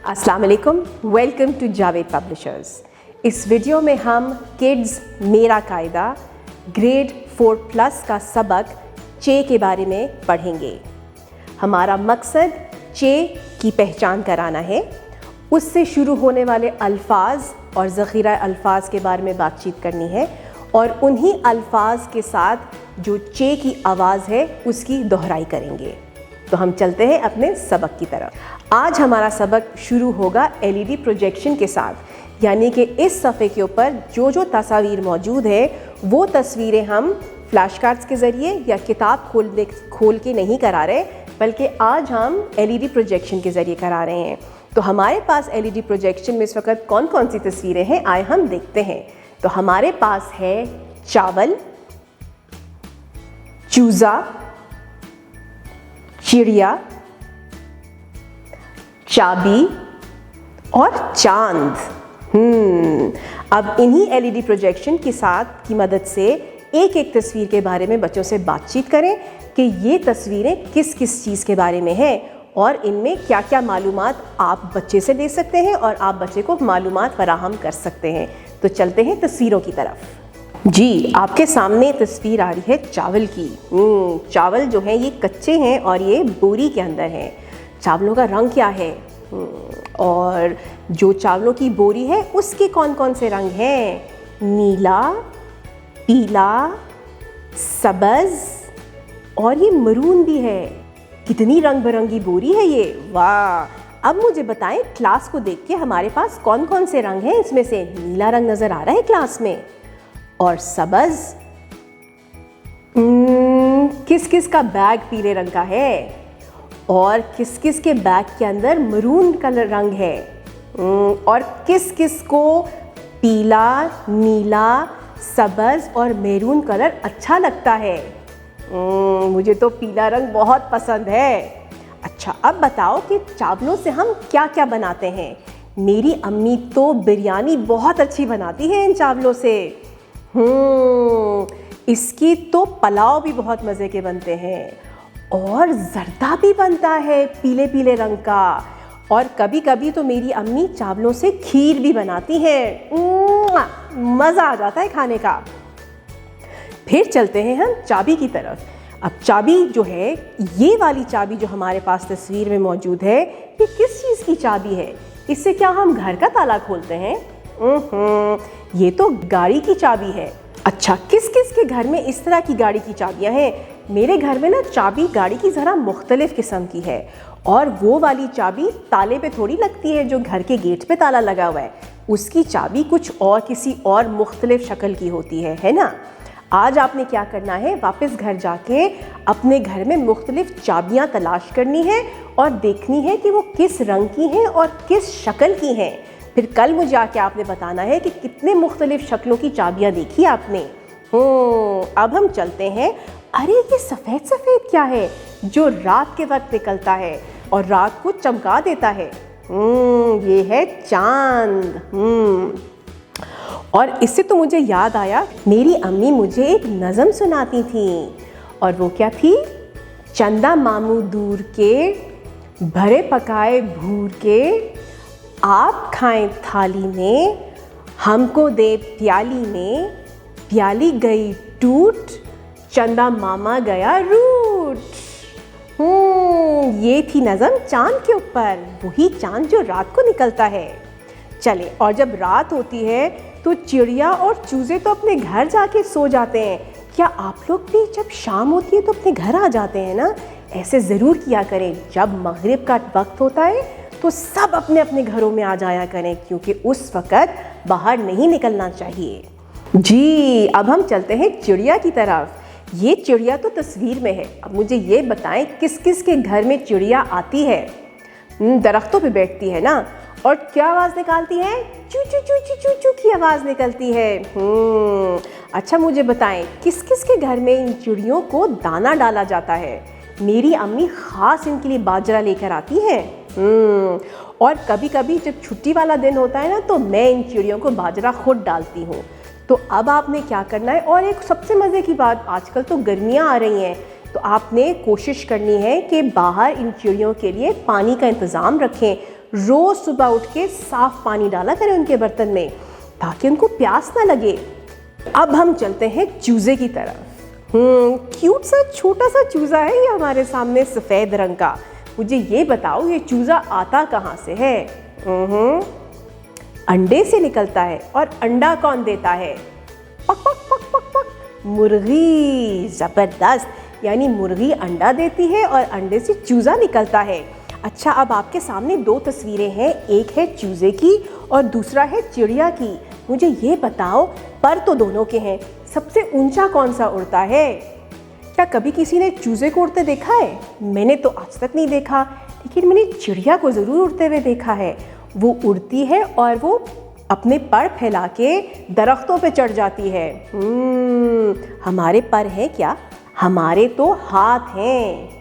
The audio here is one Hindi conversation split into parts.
अस्सलाम वालेकुम, वेलकम टू जावेद पब्लिशर्स। इस वीडियो में हम किड्स मेरा कायदा ग्रेड 4+ का सबक चे के बारे में पढ़ेंगे। हमारा मकसद चे की पहचान कराना है, उससे शुरू होने वाले अल्फाज और ज़ख़ीरा अल्फाज के बारे में बातचीत करनी है और उन्हीं अल्फाज के साथ जो चे की आवाज़ है उसकी दोहराई करेंगे। तो हम चलते हैं अपने सबक की तरफ। आज हमारा सबक शुरू होगा एलईडी प्रोजेक्शन के साथ, यानी कि इस सफ़े के ऊपर जो तस्वीर मौजूद है वो तस्वीरें हम फ्लैश कार्ड्स के ज़रिए या किताब खोल के नहीं करा रहे, बल्कि आज हम एलईडी प्रोजेक्शन के ज़रिए करा रहे हैं। तो हमारे पास एलईडी प्रोजेक्शन में इस वक्त कौन कौन सी तस्वीरें हैं, आए हम देखते हैं। तो हमारे पास है चावल, चूज़ा, चिड़िया, चाबी और चांद। अब इन्हीं एलईडी प्रोजेक्शन के साथ की मदद से एक एक तस्वीर के बारे में बच्चों से बातचीत करें कि ये तस्वीरें किस किस चीज़ के बारे में हैं और इनमें क्या क्या मालूमात आप बच्चे से ले सकते हैं और आप बच्चे को मालूमात फराहम कर सकते हैं। तो चलते हैं तस्वीरों की तरफ। जी, आपके सामने तस्वीर आ रही है चावल की। चावल जो है ये कच्चे हैं और ये बोरी के अंदर हैं। चावलों का रंग क्या है और जो चावलों की बोरी है उसके कौन कौन से रंग हैं? नीला, पीला, सब्ज़ और ये मरून भी है। कितनी रंग बिरंगी बोरी है ये, वाह। अब मुझे बताएं, क्लास को देख के हमारे पास कौन कौन से रंग हैं? इसमें से नीला रंग नज़र आ रहा है क्लास में और सब्ज़। किस किस का बैग पीले रंग का है और किस किस के बैग के अंदर मरून कलर रंग है और किस किस को पीला, नीला, सब्ज़ और मैरून कलर अच्छा लगता है? मुझे तो पीला रंग बहुत पसंद है। अच्छा, अब बताओ कि चावलों से हम क्या क्या बनाते हैं? मेरी अम्मी तो बिरयानी बहुत अच्छी बनाती है इन चावलों से। इसकी तो पुलाव भी बहुत मज़े के बनते हैं और ज़र्दा भी बनता है पीले पीले रंग का, और कभी कभी तो मेरी अम्मी चावलों से खीर भी बनाती हैं। मज़ा आ जाता है खाने का। फिर चलते हैं हम चाबी की तरफ। अब चाबी जो है, ये वाली चाबी जो हमारे पास तस्वीर में मौजूद है, ये किस चीज़ की चाबी है? इससे क्या हम घर का ताला खोलते हैं? ये तो गाड़ी की चाबी है। अच्छा, किस किस के घर में इस तरह की गाड़ी की चाबियां हैं? मेरे घर में ना चाबी गाड़ी की ज़रा मुख्तलिफ किस्म की है, और वो वाली चाबी ताले पे थोड़ी लगती है जो घर के गेट पे ताला लगा हुआ है। उसकी चाबी कुछ और किसी और मुख्तलिफ शक्ल की होती है ना। आज आपने क्या करना है, वापस घर जाके अपने घर में मुख्तलिफ चाबियां तलाश करनी है और देखनी है कि वो किस रंग की हैं और किस शक्ल की हैं। फिर कल मुझे आके आपने बताना है कि कितने मुख्तलिफ शक्लों की चाबियां देखी आपने। अब हम चलते हैं। अरे, ये सफ़ेद सफ़ेद क्या है जो रात के वक्त निकलता है और रात को चमका देता है? ये है चांद। और इससे तो मुझे याद आया, मेरी अम्मी मुझे एक नज़म सुनाती थी, और वो क्या थी? चंदा मामू दूर के, भरे पकाए भूर के, आप खाएं थाली में, हमको दे प्याली में, प्याली गई टूट, चंदा मामा गया रूट। ये थी नज़म चांद के ऊपर, वही चांद जो रात को निकलता है। चले, और जब रात होती है तो चिड़िया और चूज़े तो अपने घर जाके सो जाते हैं। क्या आप लोग भी जब शाम होती है तो अपने घर आ जाते हैं ना? ऐसे ज़रूर किया करें। जब मगरिब का वक्त होता है तो सब अपने अपने घरों में आ जाया करें, क्योंकि उस वक़्त बाहर नहीं निकलना चाहिए। जी, अब हम चलते हैं चिड़िया की तरफ। ये चिड़िया तो तस्वीर में है। अब मुझे ये बताएं, किस किस के घर में चिड़िया आती है? दरख्तों पे बैठती है ना, और क्या आवाज़ निकालती है? चू चू चू चू चू चू की आवाज़ निकलती है। अच्छा, मुझे बताएं, किस किस के घर में इन चिड़ियों को दाना डाला जाता है? मेरी अम्मी ख़ास इनके लिए बाजरा लेकर आती हैं। और कभी कभी जब छुट्टी वाला दिन होता है ना, तो मैं इन चिड़ियों को बाजरा खुद डालती हूँ। तो अब आपने क्या करना है, और एक सबसे मज़े की बात, आजकल तो गर्मियाँ आ रही हैं, तो आपने कोशिश करनी है कि बाहर इन चिड़ियों के लिए पानी का इंतज़ाम रखें। रोज़ सुबह उठ के साफ पानी डाला करें उनके बर्तन में, ताकि उनको प्यास ना लगे। अब हम चलते हैं चूज़े की तरफ। क्यूट सा छोटा सा चूज़ा है ये हमारे सामने, सफ़ेद रंग का। मुझे ये बताओ, ये चूज़ा आता कहाँ से है? अंडे से निकलता है। और अंडा कौन देता है? पक पक पक पक पक, मुर्गी। ज़बरदस्त, यानी मुर्गी अंडा देती है और अंडे से चूज़ा निकलता है। अच्छा, अब आपके सामने दो तस्वीरें हैं, एक है चूज़े की और दूसरा है चिड़िया की। मुझे ये बताओ, पर तो दोनों के हैं, सबसे ऊंचा कौन सा उड़ता है? क्या कभी किसी ने चूज़े को उड़ते देखा है? मैंने तो आज तक नहीं देखा, लेकिन मैंने चिड़िया को ज़रूर उड़ते हुए देखा है। वो उड़ती है और वो अपने पर फैला के दरख्तों पे चढ़ जाती है। हमारे पर हैं क्या? हमारे तो हाथ हैं।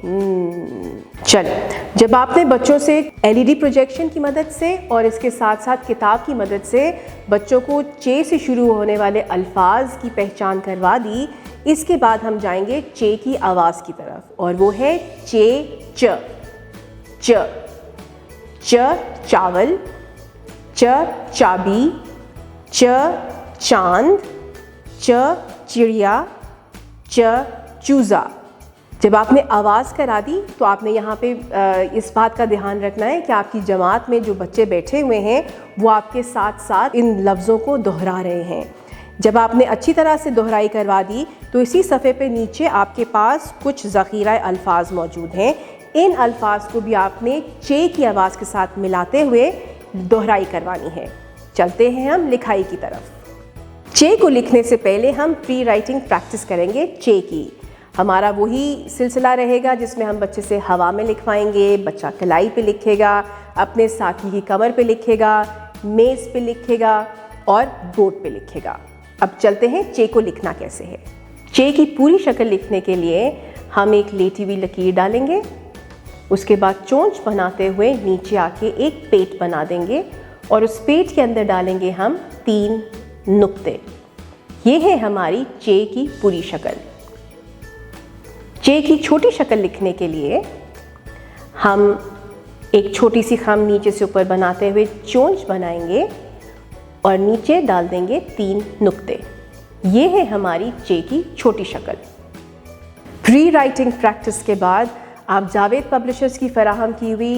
चलो, जब आपने बच्चों से एलईडी प्रोजेक्शन की मदद से और इसके साथ साथ किताब की मदद से बच्चों को चे से शुरू होने वाले अल्फाज की पहचान करवा दी, इसके बाद हम जाएंगे चे की आवाज़ की तरफ, और वो है चे च। च च चावल, च चाबी, च चांद, च चिड़िया, च चूज़ा। जब आपने आवाज़ करा दी तो आपने यहाँ पे इस बात का ध्यान रखना है कि आपकी जमात में जो बच्चे बैठे हुए हैं वो आपके साथ साथ इन लफ्ज़ों को दोहरा रहे हैं। जब आपने अच्छी तरह से दोहराई करवा दी तो इसी सफ़े पे नीचे आपके पास कुछ ज़ख़ीरा अल्फाज मौजूद हैं। इन अल्फाज को भी आपने चे की आवाज़ के साथ मिलाते हुए दोहराई करवानी है। चलते हैं हम लिखाई की तरफ। चे को लिखने से पहले हम प्री राइटिंग प्रैक्टिस करेंगे चे की। हमारा वही सिलसिला रहेगा जिसमें हम बच्चे से हवा में लिखवाएंगे, बच्चा कलाई पे लिखेगा, अपने साथी की कमर पे लिखेगा, मेज़ पे लिखेगा और बोर्ड पे लिखेगा। अब चलते हैं चे को लिखना कैसे है। चे की पूरी शक्ल लिखने के लिए हम एक लेटी हुई लकीर डालेंगे, उसके बाद चोंच बनाते हुए नीचे आके एक पेट बना देंगे और उस पेट के अंदर डालेंगे हम 3 नुक्ते। ये है हमारी चे की पूरी शक्ल। चे की छोटी शक्ल लिखने के लिए हम एक छोटी सी खम नीचे से ऊपर बनाते हुए चोंच बनाएंगे और नीचे डाल देंगे 3 नुक्ते। ये है हमारी चे की छोटी शक्ल। प्री राइटिंग प्रैक्टिस के बाद आप जावेद पब्लिशर्स की फराहम की हुई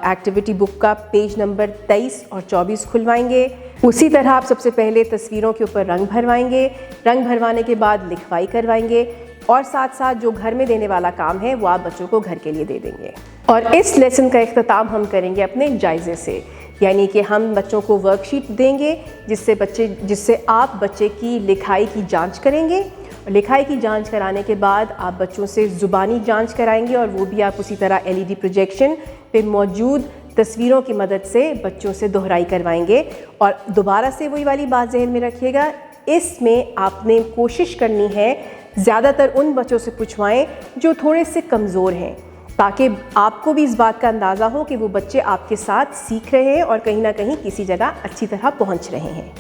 एक्टिविटी बुक का पेज नंबर 23 और 24 खुलवाएंगे। उसी तरह आप सबसे पहले तस्वीरों के ऊपर रंग भरवाएंगे, रंग भरवाने के बाद लिखवाई करवाएंगे और साथ साथ जो घर में देने वाला काम है वो आप बच्चों को घर के लिए दे देंगे। और इस लेसन का इख्तिताम हम करेंगे अपने जायज़े से, यानी कि हम बच्चों को वर्कशीट देंगे जिससे आप बच्चे की लिखाई की जांच करेंगे। लिखाई की जांच कराने के बाद आप बच्चों से ज़ुबानी जांच कराएंगे और वो भी आप उसी तरह एलईडी प्रोजेक्शन पे मौजूद तस्वीरों की मदद से बच्चों से दोहराई करवाएंगे। और दोबारा से वही वाली बात जहन में रखिएगा, इसमें आपने कोशिश करनी है ज़्यादातर उन बच्चों से पूछवाएं जो थोड़े से कमज़ोर हैं, ताकि आपको भी इस बात का अंदाज़ा हो कि वो बच्चे आपके साथ सीख रहे हैं और कहीं ना कहीं किसी जगह अच्छी तरह पहुंच रहे हैं।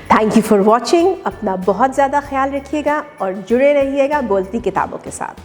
Thank you for watching. अपना बहुत ज़्यादा ख्याल रखिएगा और जुड़े रहिएगा बोलती किताबों के साथ।